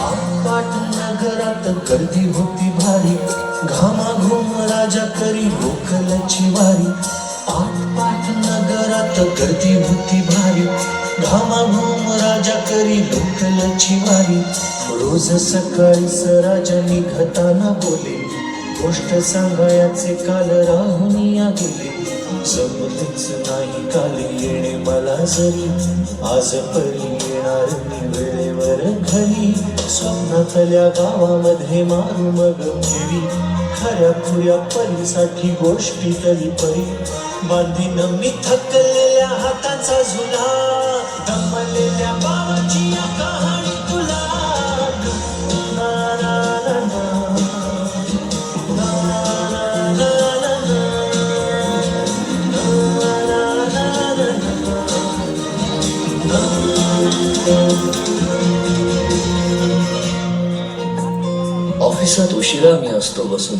आटपाट नगरात गर्दी होती भारी, घामाघूम राजा करी लोकलची वारी. आटपाट नगरात गर्दी होती भारी, घामाघूम राजा करी लोकलची वारी. रोज सकाळी राजा निघताना बोले, गोष्ट सांगायचे काल राहुनिया गेले. जमलेच नाही काल येणे मला जरी, आज परी येणार मी वेळेवर घरी. स्वप्नातल्या गावामध्ये मारू मग फेरी, खऱ्या खुऱ्या परीसाठी गोष्टी तरी परी. बांधीन मी थकलेल्या हाताचा झुला, दमलेल्या बाबाची या कहाणी तुला. ना, ना, ना, ना. ऑफिसात उशिरा मी असतो बसून,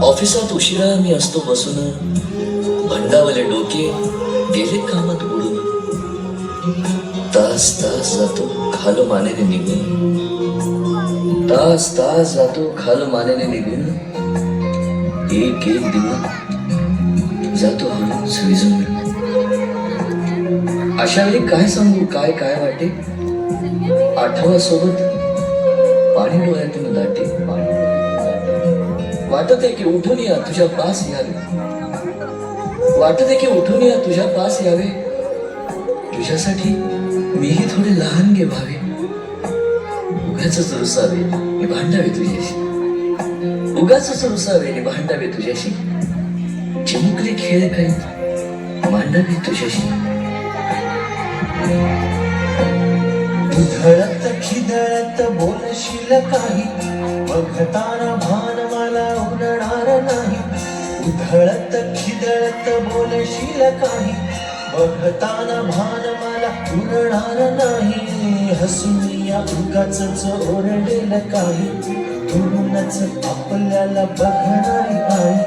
ऑफिसात उशिरा मी असतो बसून. भंडावले डोके गेले कामात उडून. तास तास जातो खालो मानेने निघून, तास तास जातो खालो मानेने निघून. एक एक दिवस जातो हळूच विजून. अशा वेळी काय सांगू काय काय वाटे, आठवासोबत पाणी डोळ्यातून दाटे. वाटत आहे की उठून या तुझ्या पास यावे, वाटत आहे की उठून या तुझ्या पास यावे. तुझ्यासाठी मीही थोडे लहान गे व्हावे. उगाचच रुसावे मी भांडावे तुझ्याशी, उगाचच रुसावे मी भांडावे तुझ्याशी. चिमुकले खेळ काही मांडावे तुझ्याशी. उधळत खिदळत बोलशील काही, बघताना भान मला उडणार नाही. उधळत खिदळत बोलशील काही, बघताना भान मला उडणार नाही. हसून या उगाचच ओरडेल काही, दुरूनच आपल्याला बघणारी आई.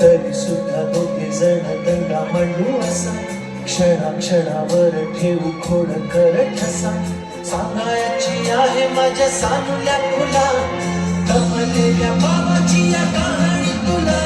तरी सुद्धा दोघे जण दंगा मांडू असा, क्षणाक्षणावर ठेवू खोड कर ठसा. सांगायची आहे माझ्या सानुल्या फुला, दमलेल्या बाबाची या कहाणी तुला.